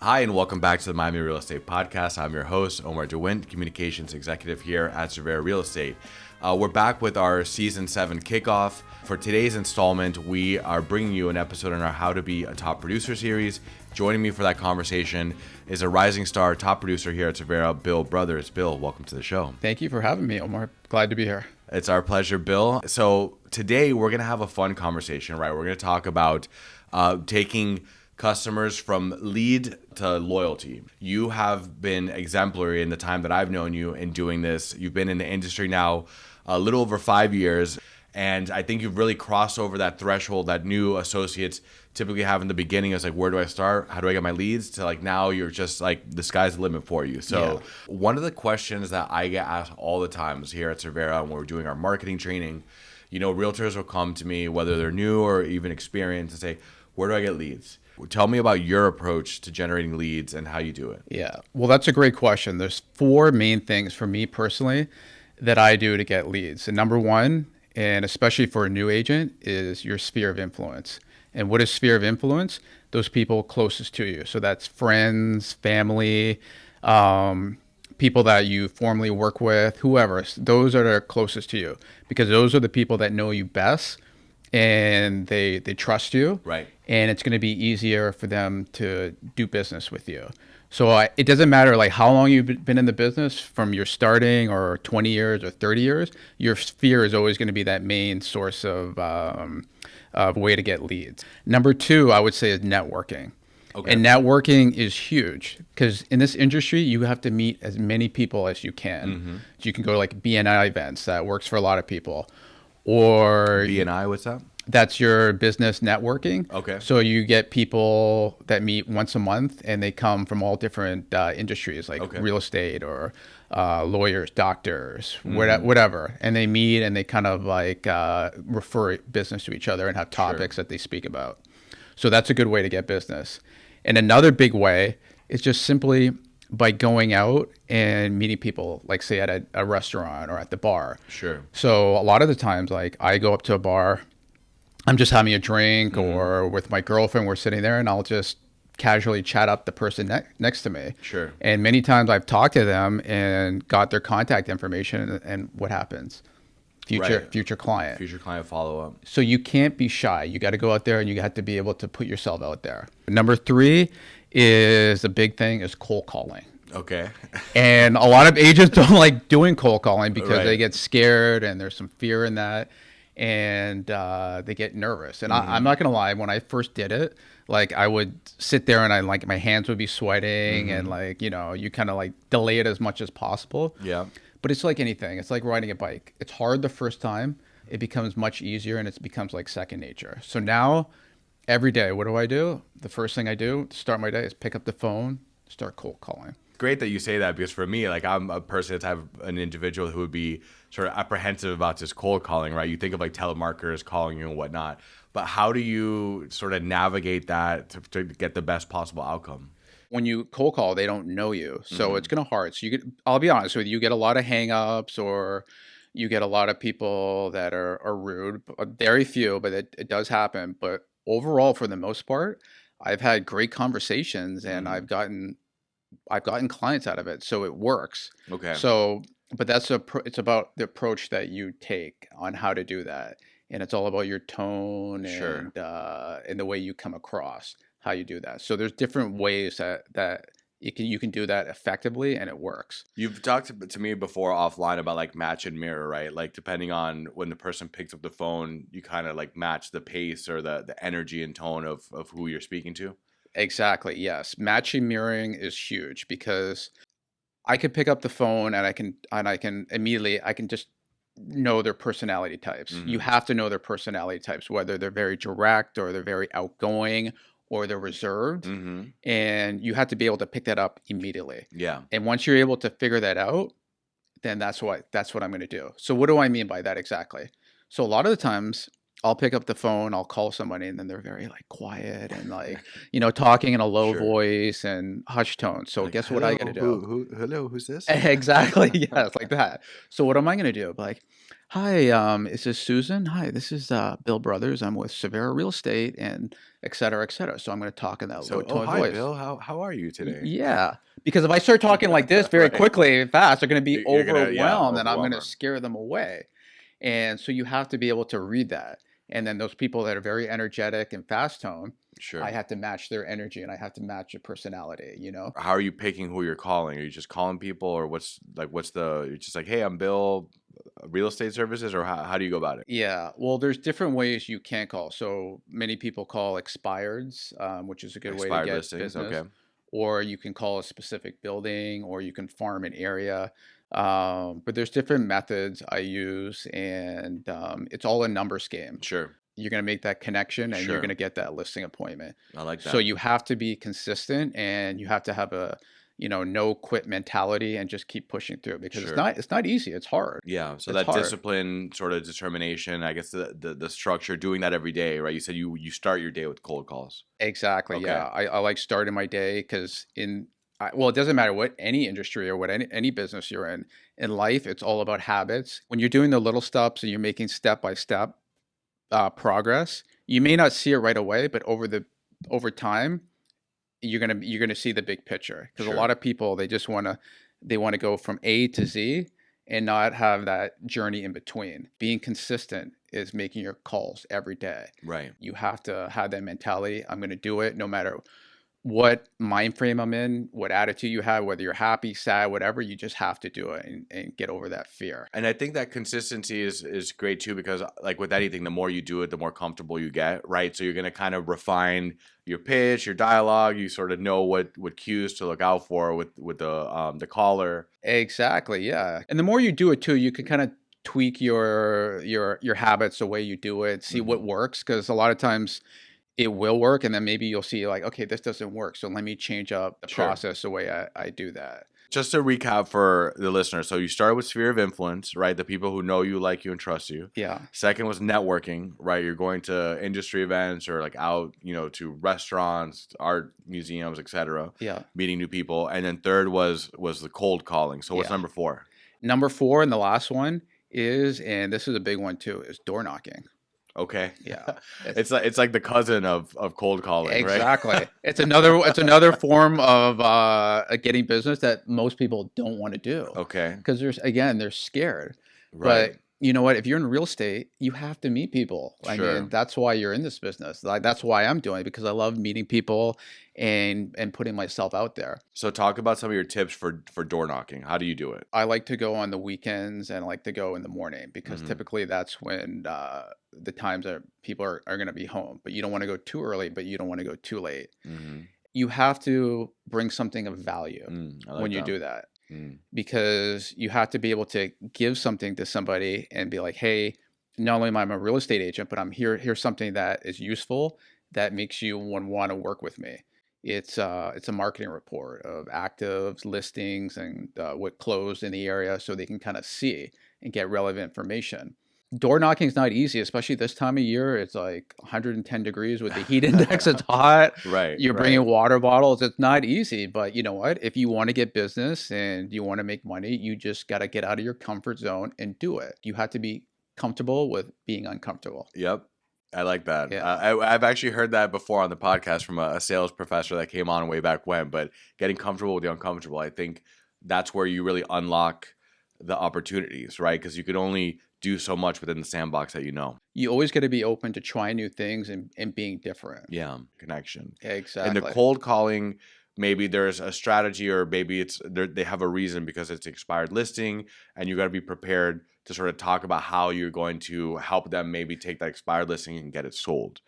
Hi, and welcome back to the Miami Real Estate Podcast. I'm your host, Omar Windt, Communications Executive here at Cervera Real Estate. We're back with our Season 7 kickoff. For today's installment, we are bringing you an episode on our How to Be a Top Producer series. Joining me for that conversation is a rising star top producer here at Cervera, Bill Brothers. Bill, welcome to the show. Thank you for having me, Omar. Glad to be here. It's our pleasure, Bill. So today we're going to have a fun conversation, right? We're going to talk about taking customers from lead to loyalty. You have been exemplary in the time that I've known you in doing this. You've been in the industry now a little over 5 years, and I think you've really crossed over that threshold that new associates typically have in the beginning. It's like, where do I start? How do I get my leads? To like now you're just like, the sky's the limit for you. So One of the questions that I get asked all the time is here at Cervera when we're doing our marketing training, you know, realtors will come to me, whether they're new or even experienced, and say, where do I get leads? Tell me about your approach to generating leads and how you do it. Yeah, well, that's a great question. There's four main things for me personally that I do to get leads. And number one, and especially for a new agent, is your sphere of influence. And what is sphere of influence? Those people closest to you. So that's friends, family, people that you formerly work with, whoever. Those are the closest to you because those are the people that know you best and they trust you. Right. And it's going to be easier for them to do business with you. So it doesn't matter like how long you've been in the business, from your starting or 20 years or 30 years, your sphere is always going to be that main source of way to get leads. Number two, I would say, is networking. Okay. And networking is huge because in this industry, you have to meet as many people as you can. Mm-hmm. So you can go to like BNI events. That works for a lot of people. Or BNI, what's that? That's your business networking. Okay. So you get people that meet once a month and they come from all different industries like real estate or lawyers, doctors, whatever. And they meet and they kind of like refer business to each other and have topics that they speak about. So that's a good way to get business. And another big way is just simply by going out and meeting people, like say at a restaurant or at the bar. Sure. So a lot of the times, like I go up to a bar, I'm just having a drink or with my girlfriend, we're sitting there and I'll just casually chat up the person next to me. Sure. And many times I've talked to them and got their contact information and what happens? Future client. Future client follow-up. So you can't be shy. You got to go out there and you have to be able to put yourself out there. Number three is the big thing is cold calling. Okay. And a lot of agents don't like doing cold calling because they get scared and there's some fear in that. And they get nervous. And I'm not going to lie, when I first did it, like I would sit there and I like my hands would be sweating and like, you know, you kind of like delay it as much as possible. Yeah. But it's like anything. It's like riding a bike. It's hard the first time. It becomes much easier and it becomes like second nature. So now every day, what do? The first thing I do to start my day is pick up the phone, start cold calling. Great that you say that because for me, like I'm a person that's have an individual who would be sort of apprehensive about just cold calling, right? You think of like telemarketers calling you and whatnot, but how do you sort of navigate that to get the best possible outcome? When you cold call, they don't know you, so it's gonna hard. So I'll be honest with you, you get a lot of hangups or you get a lot of people that are rude. Very few, but it does happen. But overall, for the most part, I've had great conversations and I've gotten clients out of it, so it works. Okay. So, but it's about the approach that you take on how to do that, and it's all about your tone and the way you come across, how you do that. So there's different ways that you can do that effectively, and it works. You've talked to me before offline about like match and mirror, right? Like depending on when the person picks up the phone, you kind of like match the pace or the energy and tone of who you're speaking to. Exactly. Yes. Matching mirroring is huge because I could pick up the phone and I can immediately, I can just know their personality types. You have to know their personality types, whether they're very direct or they're very outgoing or they're reserved. And you have to be able to pick that up immediately. Yeah. And once you're able to figure that out, then that's what I'm going to do. So what do I mean by that exactly? So a lot of the times I'll pick up the phone, I'll call somebody, and then they're very like quiet and like, talking in a low Sure. voice and hushed tone. So Like, guess what I hello, got to do? hello, who's this? Exactly. Yes, like that. So what am I gonna do? Like, hi, is this Susan? Hi, this is Bill Brothers. I'm with Cervera Real Estate and et cetera, et cetera. So I'm gonna talk in that So, low oh, tone hi, voice. Bill. How are you today? Yeah. Because if I start talking like this very Right. quickly and fast, they're gonna be You're gonna, yeah, overwhelmed and I'm overwhelm gonna them. scare them away. And so you have to be able to read that. And then those people that are very energetic and fast tone, I Sure. have to match their energy and I have to match your personality. How are you picking who you're calling? Are you just calling people, or you're just like, hey, I'm Bill, real estate services, or how do you go about it? Yeah, well, there's different ways you can call. So many people call expireds, which is a good way to Expired get listings. business, Okay. or you can call a specific building, or you can farm an area. But there's different methods I use, and it's all a numbers game. Sure. You're going to make that connection, and you're going Sure. to get that listing appointment. I like So that. you have to be consistent, and you have to have a no quit mentality, and just keep pushing through because it's Sure. not easy. It's hard. Yeah. So It's that hard. discipline, sort of determination, I guess the structure, doing that every day, right? You said you start your day with cold calls. Exactly. Okay. Yeah. I like starting my day because well, it doesn't matter what any industry or what any business you're in life, it's all about habits. When you're doing the little steps and you're making step by step progress, you may not see it right away, but over time, you're gonna see the big picture. Because a lot Sure. of people they want to go from A to Z and not have that journey in between. Being consistent is making your calls every day. Right. You have to have that mentality. I'm going to do it no matter what mind frame I'm in, what attitude you have, whether you're happy, sad, whatever, you just have to do it and get over that fear. And I think that consistency is great too, because like with anything, the more you do it, the more comfortable you get, right? So you're gonna kind of refine your pitch, your dialogue. You sort of know what cues to look out for with the caller. Exactly. Yeah. And the more you do it too, you can kind of tweak your habits, the way you do it, see what Hmm. works. Because a lot of times it will work, and then maybe you'll see like, okay, this doesn't work. So let me change up the Sure. process, the way I do that. Just to recap for the listener, so you started with sphere of influence, right? The people who know you, like you, and trust you. Yeah. Second was networking, right? You're going to industry events or like out, to restaurants, art museums, etc., Yeah. meeting new people. And then third was the cold calling. So what's Yeah. number four? Number four, and the last one is, and this is a big one too, is door knocking. Okay. Yeah. It's like the cousin of cold calling, right? Exactly. It's another form of getting business that most people don't want to do Okay. because they're scared. Right. But you know what? If you're in real estate, you have to meet people. I mean, Sure. that's why you're in this business. Like that's why I'm doing it because I love meeting people and putting myself out there. So talk about some of your tips for door knocking. How do you do it? I like to go on the weekends and I like to go in the morning because Hmm. typically that's when the times that people are going to be home. But you don't want to go too early, but you don't want to go too late. Hmm. You have to bring something of value I like when you that. do that Mm. because you have to be able to give something to somebody and be like, hey, not only am I a real estate agent, but here's something that is useful that makes you want to work with me. It's a marketing report of actives, listings, and what closed in the area, so they can kind of see and get relevant information. Door knocking is not easy, especially this time of year. It's like 110 degrees with the heat index. It's hot. Right. You're Right. bringing water bottles. It's not easy, but you know what? If you want to get business and you want to make money, you just got to get out of your comfort zone and do it. You have to be comfortable with being uncomfortable. Yep. I like that. Yeah. I've actually heard that before on the podcast from a sales professor that came on way back when. But getting comfortable with the uncomfortable, I think that's where you really unlock the opportunities, right? Because you can only do so much within the sandbox that you know. You always got to be open to trying new things and being different. Yeah, connection. And the Exactly. cold calling, maybe there's a strategy, or maybe they have a reason because it's expired listing, and you got to be prepared to sort of talk about how you're going to help them maybe take that expired listing and get it sold.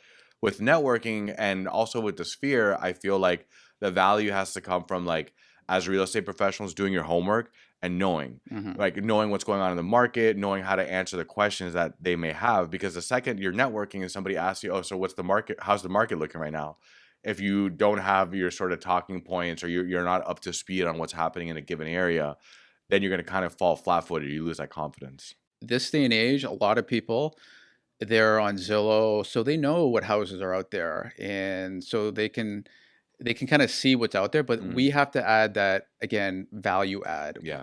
With networking and also with the sphere, I feel like the value has to come from, like, as real estate professionals, doing your homework and knowing, Hmm. like, knowing what's going on in the market, knowing how to answer the questions that they may have. Because the second you're networking and somebody asks you, oh, so what's the market? How's the market looking right now? If you don't have your sort of talking points, or you're not up to speed on what's happening in a given area, then you're going to kind of fall flat footed. You lose that confidence. This day and age, a lot of people They're on Zillow, so they know what houses are out there, and so they can kind of see what's out there. But Mm, we have to add that again, value add. yeah.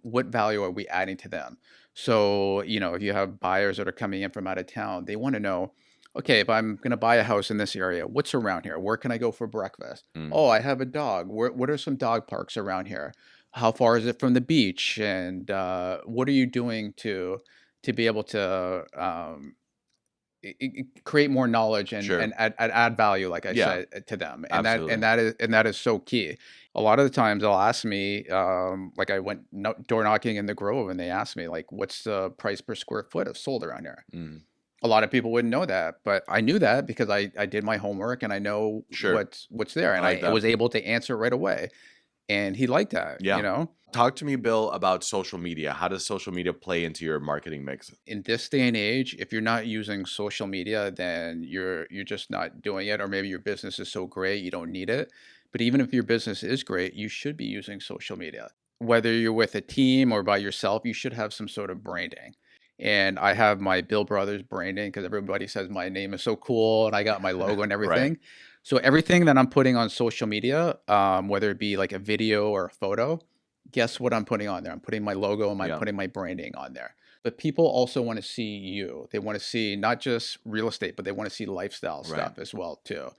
What value are we adding to them? So if you have buyers that are coming in from out of town, they want to know, okay, if I'm going to buy a house in this area, what's around here? Where can I go for breakfast? Mm, Oh, I have a dog. What are some dog parks around here? How far is it from the beach? And what are you doing to be able to create more knowledge sure. and add value, like I Yeah, said, to them, and absolutely. that is so key. A lot of the times they'll ask me, like I went door knocking in the Grove, and they asked me like, "What's the price per square foot of sold around here?" Mm, A lot of people wouldn't know that, but I knew that because I did my homework and I know sure. what's there, I and like I that. was able to answer right away, and he liked that. Yeah. Talk to me, Bill, about social media. How does social media play into your marketing mix? In this day and age, if you're not using social media, then you're just not doing it, or maybe your business is so great you don't need it. But even if your business is great, you should be using social media. Whether you're with a team or by yourself, you should have some sort of branding. And I have my Bill Brothers branding because everybody says my name is so cool and I got my logo and Right. everything. So everything that I'm putting on social media, whether it be like a video or a photo, guess what I'm putting on there? I'm putting my logo and I'm Yeah. putting my branding on there. But people also want to see you. They want to see not just real estate, but they want to see lifestyle Right. stuff as well too.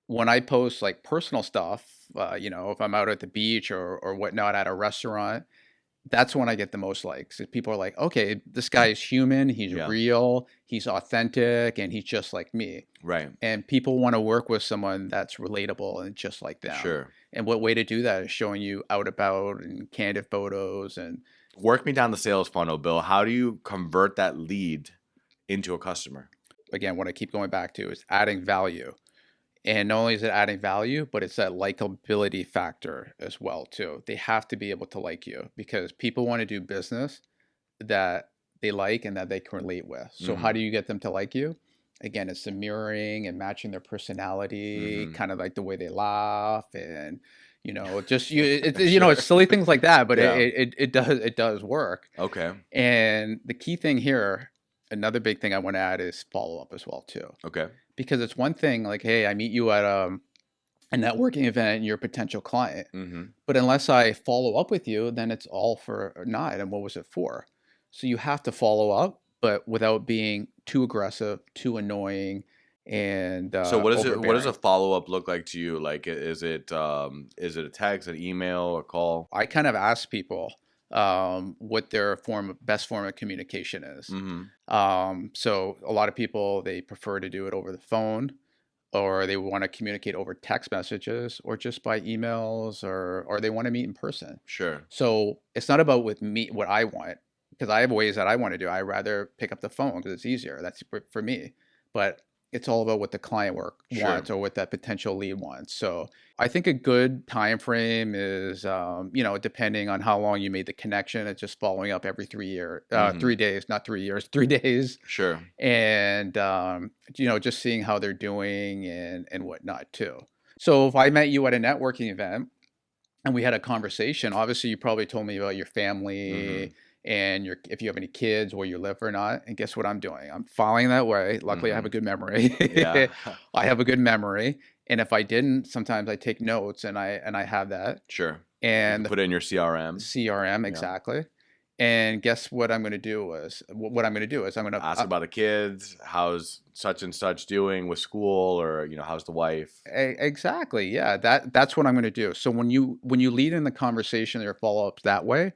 When I post like personal stuff, if I'm out at the beach or whatnot at a restaurant, that's when I get the most likes. If people are like, okay, this guy is human, he's Yeah. real, he's authentic, and he's just like me. Right. And people want to work with someone that's relatable and just like them. Sure. And what way to do that is showing you out about and candid photos and Work me down the sales funnel, Bill. How do you convert that lead into a customer? again, what I keep going back to is adding value. And not only is it adding value, but it's that likability factor as well too. They have to be able to like you because people want to do business that they like and that they can relate with. So how Mm-hmm. do you get them to like you? Again, it's the mirroring and matching their personality, Mm-hmm. kind of like the way they laugh and just Sure. it's silly things like that, but Yeah. it does work. Okay. And the key thing here, another big thing I want to add is follow up as well too. Okay. Because it's one thing like, hey, I meet you at a networking event and you're a potential client. Mm-hmm. But unless I follow up with you, then it's all for naught. And what was it for? So you have to follow up, but without being too aggressive, too annoying, and So what is it? What does a overbearing. follow up look like to you? Like, is it a text, an email, a call? I kind of ask people what their best form of communication is. Mm-hmm. So a lot of people they prefer to do it over the phone, or they want to communicate over text messages, or just by emails, or they want to meet in person. Sure. So it's not about with me what I want because I have ways that I want to do. I rather pick up the phone because it's easier. That's for me. But it's all about what the client work Sure. wants or what that potential lead wants. So I think a good time frame is, depending on how long you made the connection. It's just following up every Mm-hmm. 3 days, not 3 years, 3 days, Sure. and just seeing how they're doing and whatnot too. So if I met you at a networking event and we had a conversation. Obviously, you probably told me about your Mm-hmm. family and your if you have any kids, where you live or not. And guess what I'm doing? I'm following that way. Luckily, I have Mm-hmm. a good memory. Yeah. I have a good memory. And if I didn't, sometimes I take notes and I have that. Sure. You And can the put it in your CRM. CRM Yeah. exactly. And guess what I'm going to do is what I'm going to do is I'm going to Ask about the kids. How's such and such doing with school, or how's the wife? exactly, yeah. That's what I'm going to do. So when you lead in the conversation or follow ups that way,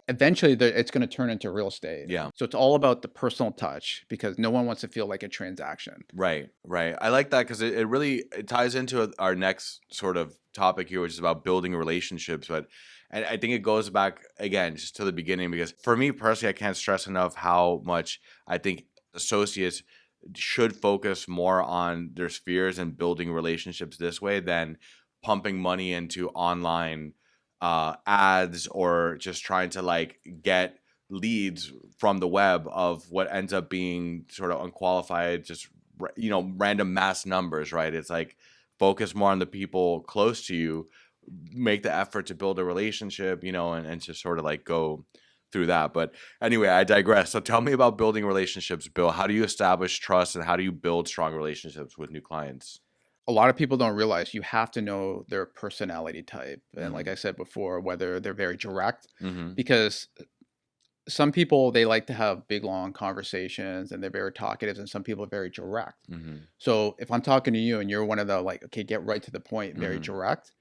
eventually it's going to turn into real estate. Yeah. So it's all about the personal touch because no one wants to feel like a transaction. Right. Right. I like that because it really it ties into our next sort of topic here, which is about building relationships. But and I think it goes back again just to the beginning because for me personally, I can't stress enough how much I think associates should focus more on their spheres and building relationships this way than pumping money into online ads or just trying to like get leads from the web of what ends up being sort of unqualified, just random mass numbers, right? It's like focus more on the people close to you, make the effort to build a relationship, and just sort of like go through that. But anyway, I digress. So tell me about building relationships, Bill. How do you establish trust and how do you build strong relationships with new clients? A lot of people don't realize you have to know their personality type. And like Mm-hmm. I said before, whether they're very direct, Mm-hmm. because some people they like to have big long conversations and they're very talkative, and some people are very direct. Mm-hmm. So if I'm talking to you and you're one of the like, okay, get right to the point, very Mm-hmm. direct.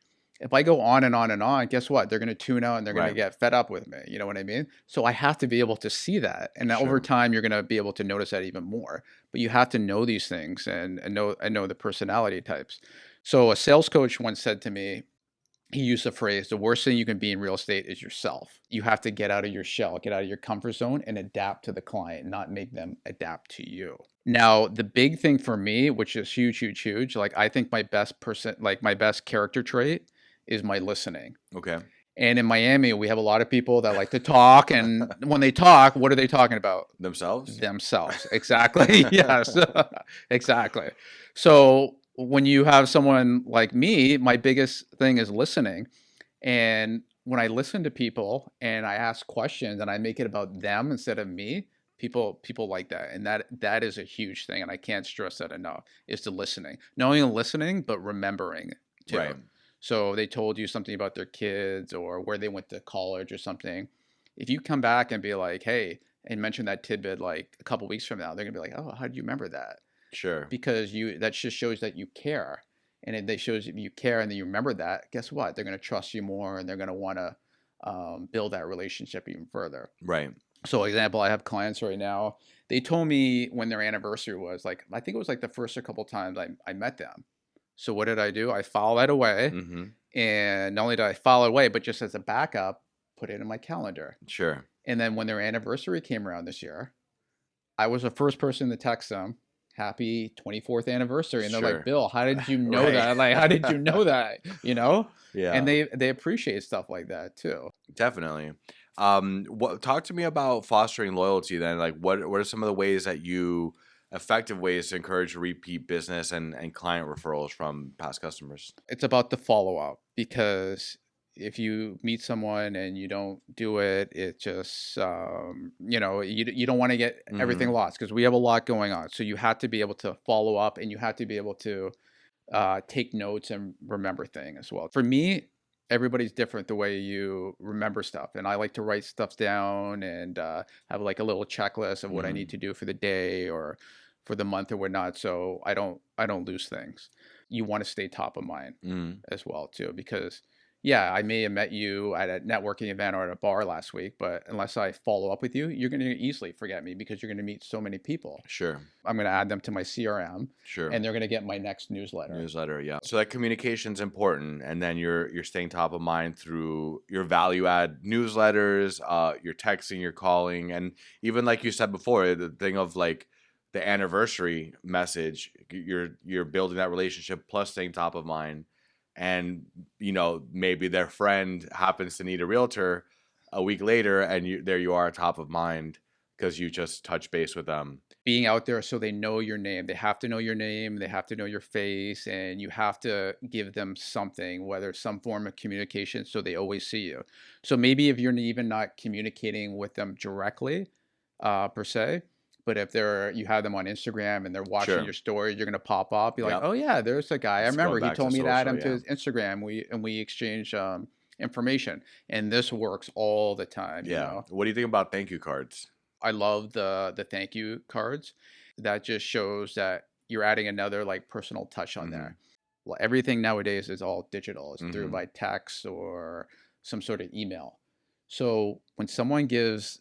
If I go on and on and on, guess what? They're going to tune out and they're going to Right. get fed up with me. You know what I mean? So I have to be able to see that. And over Sure. time, you're going to be able to notice that even more. But you have to know these things and know the personality types. So a sales coach once said to me, he used the phrase, the worst thing you can be in real estate is yourself. You have to get out of your shell, get out of your comfort zone and adapt to the client, not make them adapt to you. Now, the big thing for me, which is huge, huge, huge, like I think my best character trait is my listening. Okay. And in Miami, we have a lot of people that like to talk. And when they talk, what are they talking about? Themselves? Themselves. Exactly. Yes. Exactly. So when you have someone like me, my biggest thing is listening. And when I listen to people and I ask questions and I make it about them instead of me, people like that. And that is a huge thing. And I can't stress that enough, is the listening. Not only listening, but remembering too. Right. So they told you something about their kids or where they went to college or something. If you come back and be like, hey, and mention that tidbit like a couple weeks from now, they're gonna be like, oh, how do you remember that? Sure. Because that just shows that you care. And if they shows if you care and then you remember that, guess what? They're gonna trust you more and they're gonna want to build that relationship even further. Right. So, example, I have clients right now. They told me when their anniversary was like, I think it was like the first a couple times I met them. So what did I do? I filed that away, Mm-hmm. and not only did I file it away, but just as a backup, put it in my calendar. Sure. And then when their anniversary came around this year, I was the first person to text them, "Happy 24th anniversary," and they're like, Sure. "Bill, how did you know Right. that? Like, how did you know that? You know?" And Yeah. they appreciate stuff like that too. Definitely. Talk to me about fostering loyalty then. Like what are some of the ways that you effective ways to encourage repeat business and client referrals from past customers? It's about the follow up, because if you meet someone and you don't do it, it just you don't want to get everything Mm-hmm. lost, because we have a lot going on. So you have to be able to follow up and you have to be able to take notes and remember things as well. For me, everybody's different the way you remember stuff, and I like to write stuff down and have like a little checklist of what I Mm-hmm. need to do for the day or for the month or whatnot, so I don't lose things. You want to stay top of mind Mm-hmm. as well too, because yeah, I may have met you at a networking event or at a bar last week, but unless I follow up with you, you're going to easily forget me because you're going to meet so many people. Sure. I'm going to add them to my CRM, Sure. and they're going to get my next newsletter. Newsletter, yeah. So that communication's important, and then you're staying top of mind through your value add newsletters, your texting, your calling, and even like you said before, the thing of like the anniversary message, you're building that relationship plus staying top of mind, and maybe their friend happens to need a realtor a week later, and there you are top of mind because you just touch base with them. Being out there so they know your name. They have to know your name, they have to know your face, and you have to give them something, whether it's some form of communication, so they always see you. So maybe if you're even not communicating with them directly, per se, but if you have them on Instagram and they're watching Sure. your story, you're gonna pop up, be like, Yep. "Oh yeah, there's a guy. I It's going remember he back to told me to add social, him to yeah. his Instagram. We exchange information." And this works all the time. Yeah. What do you think about thank you cards? I love the thank you cards. That just shows that you're adding another like personal touch on Mm-hmm. there. Well, everything nowadays is all digital. It's through Mm-hmm. by text or some sort of email. So when someone gives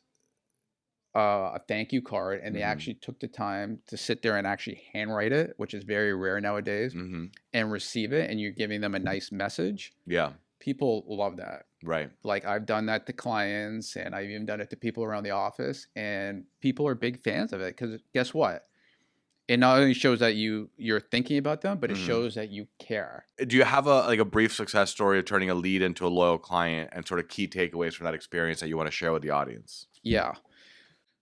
a thank you card and they Mm-hmm. actually took the time to sit there and actually handwrite it, which is very rare nowadays, Mm-hmm. and receive it, and you're giving them a nice message, Yeah. people love that. Right. Like I've done that to clients and I've even done it to people around the office, and people are big fans of it because guess what? It not only shows that you're thinking about them, but it Mm-hmm. shows that you care. Do you have a brief success story of turning a lead into a loyal client and sort of key takeaways from that experience that you want to share with the audience? Yeah.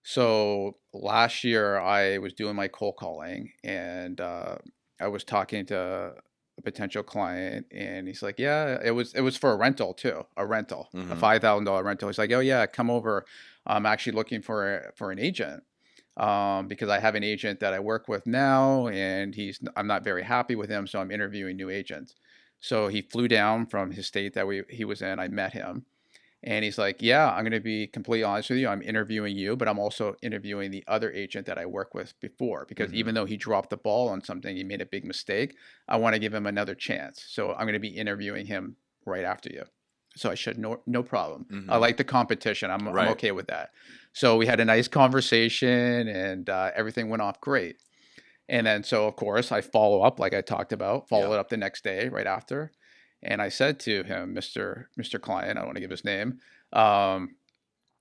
So last year I was doing my cold calling, and I was talking to potential client, and he's like, yeah, it was for a rental too, a Mm-hmm. $5,000 rental. He's like, oh yeah, come over. I'm actually looking for an agent, because I have an agent that I work with now, and I'm not very happy with him, so I'm interviewing new agents. So he flew down from his state that he was in. I met him, and he's like, yeah, I'm going to be completely honest with you. I'm interviewing you, but I'm also interviewing the other agent that I work with before, because Mm-hmm. even though he dropped the ball on something, he made a big mistake. I want to give him another chance. So I'm going to be interviewing him right after you. So I should, no problem. I Mm-hmm. like the competition. I'm Right. okay with that. So we had a nice conversation, and everything went off great. And then, so of course, I follow up like I talked about, Yeah. followed up the next day right after. And I said to him, Mr. Client, I don't want to give his name. Um,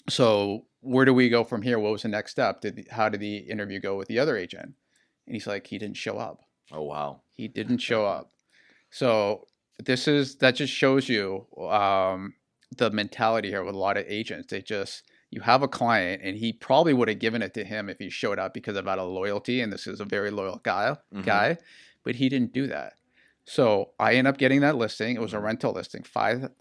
so where do we go from here? What was the next step? How did the interview go with the other agent? And he's like, he didn't show up. Oh, wow. He didn't show up. So that just shows you, the mentality here with a lot of agents. You have a client, and he probably would have given it to him if he showed up because of out of loyalty, and this is a very loyal Mm-hmm. guy, but he didn't do that. So I end up getting that listing. It was a Mm-hmm. rental listing, $5,000,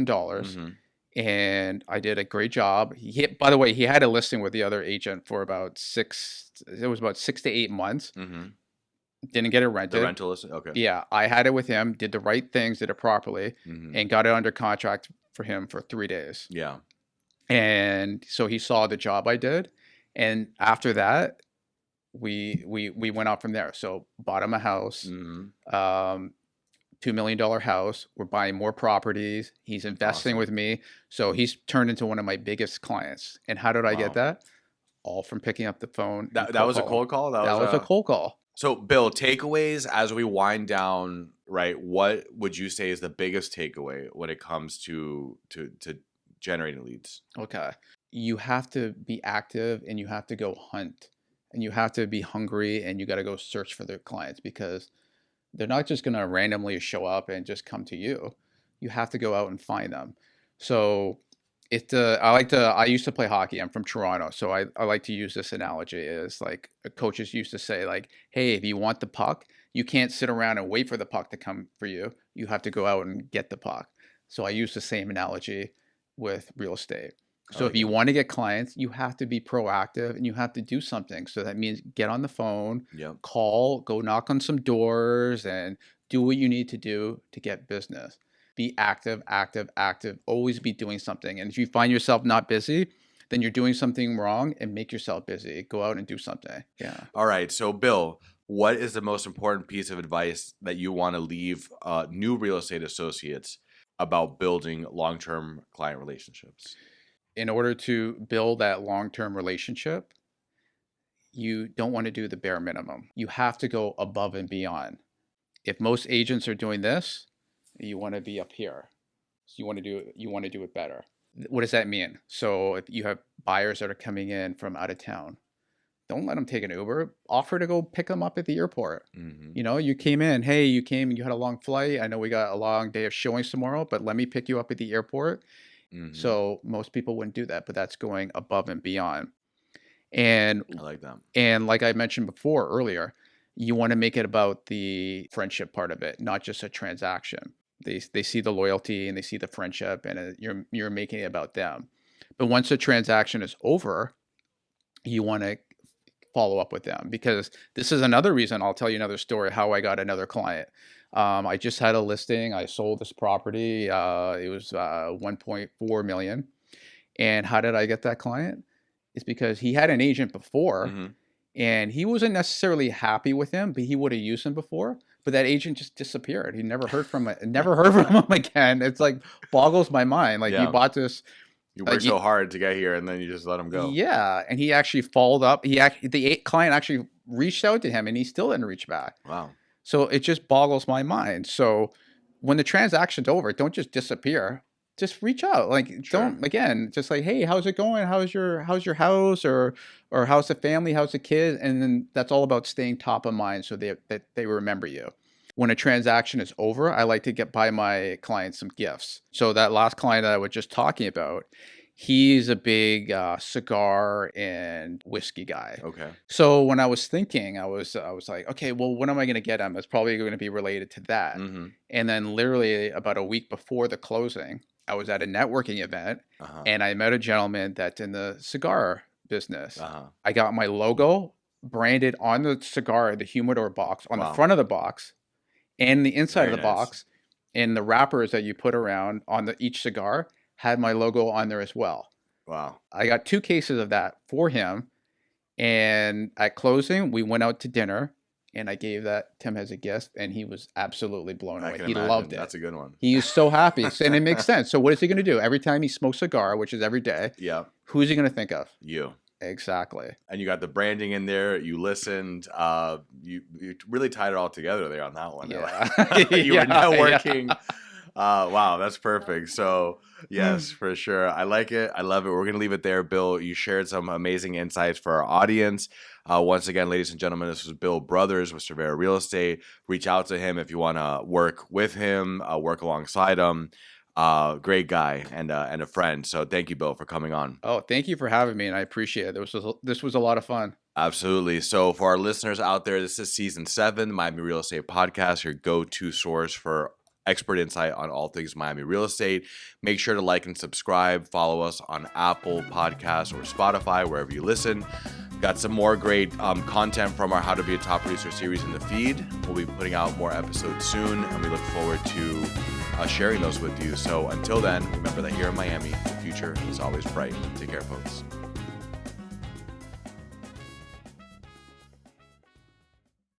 Mm-hmm. and I did a great job. By the way, he had a listing with the other agent for about six. It was about 6 to 8 months. Mm-hmm. Didn't get it The rented. rental is okay. Yeah, I had it with him, did the right things, did it properly, Mm-hmm. and got it under contract for him for 3 days. Yeah. And so he saw the job I did, and after that, we went out from there. So bought him a house, Mm-hmm. $2 million house. We're buying more properties. He's investing Awesome. with me, so he's turned into one of my biggest clients. And how did I get Wow. that? All from picking up the phone and That cold was a calling. cold call. That That was was a a. cold call. So, Bill, takeaways as we wind down, right? What would you say is the biggest takeaway when it comes to generating leads? Okay. You have to be active, and you have to go hunt, and you have to be hungry, and you got to go search for their clients, because they're not just going to randomly show up and just come to you. You have to go out and find them. So I used to play hockey. I'm from Toronto. So I like to use this analogy is like coaches used to say, like, hey, if you want the puck, you can't sit around and wait for the puck to come for you. You have to go out and get the puck. So I use the same analogy with real estate. I So if like you it. want to get clients, you have to be proactive, and you have to do something. So that means get on the phone, Yep. call, go knock on some doors, and do what you need to do to get business. Be active, active, active. Always be doing something. And if you find yourself not busy, then you're doing something wrong, and make yourself busy. Go out and do something. Yeah. All right. So, Bill, what is the most important piece of advice that you want to leave new real estate associates about building long-term client relationships? In order to build that long-term relationship, you don't want to do the bare minimum. You have to go above and beyond. If most agents are doing this, you want to be up here. So you want to do it better. What does that mean? So if you have buyers that are coming in from out of town, don't let them take an Uber. Offer to go pick them up at the airport. Mm-hmm. You came in, hey, you came and you had a long flight. I know we got a long day of showings tomorrow, but let me pick you up at the airport. Mm-hmm. So most people wouldn't do that, but that's going above and beyond. And I like that. and like I mentioned before earlier, you want to make it about the friendship part of it, not just a transaction. They see the loyalty, and they see the friendship, and you're making it about them. But once the transaction is over, you want to follow up with them, because this is another reason. I'll tell you another story how I got another client. I just had a listing. I sold this property. It was 1.4 million. And how did I get that client? It's because he had an agent before, Mm-hmm. and he wasn't necessarily happy with him, but he would have used him before. But that agent just disappeared. He never heard from him again. It's like boggles my mind. Like you Yeah. bought this, You like worked so hard to get here, and then you just let them go. yeah, and he actually followed up. The client actually reached out to him, and he still didn't reach back. Wow. So it just boggles my mind. So when the transaction's over, don't just disappear. Just reach out. Like Sure. don't again, just like, hey, how's it going? How's your house, or how's the family? How's the kid? And then that's all about staying top of mind, so that they remember you. When a transaction is over, I like to buy my clients some gifts. So that last client that I was just talking about, He's a big cigar and whiskey guy. Okay. So when I was thinking, I was like, okay, well, what am I going to get him? It's probably going to be related to that. Mm-hmm. And then literally about a week before the closing, I was at a networking event and I met a gentleman that's in the cigar business. I got my logo branded on the cigar, the humidor box, on the front of the box and the inside of the box, and the wrappers that you put around on each cigar had my logo on there as well. Wow. I got 2 cases of that for him. And at closing, we went out to dinner and I gave that to him as a gift and he was absolutely blown away. He loved it. That's a good one. He was so happy. And it makes sense. So what is he going to do? Every time he smokes a cigar, which is every day, who's he going to think of? You. Exactly. And you got the branding in there. You listened. You really tied it all together there on that one. Yeah. You were networking. Yeah. Wow, that's perfect. So yes, for sure. I like it. I love it. We're going to leave it there. Bill, you shared some amazing insights for our audience. Once again, ladies and gentlemen, this was Bill Brothers with Cervera Real Estate. Reach out to him if you want to work with him, work alongside him. Great guy and a friend. So thank you, Bill, for coming on. Oh, thank you for having me. And I appreciate it. This was a lot of fun. Absolutely. So for our listeners out there, this is season 7, Miami Real Estate Podcast, your go-to source for expert insight on all things Miami real estate. Make sure to like and subscribe. Follow us on Apple Podcasts or Spotify, wherever you listen. Got some more great content from our How to Be a Top Producer series in the feed. We'll be putting out more episodes soon, and we look forward to sharing those with you. So until then, remember that here in Miami, the future is always bright. Take care, folks.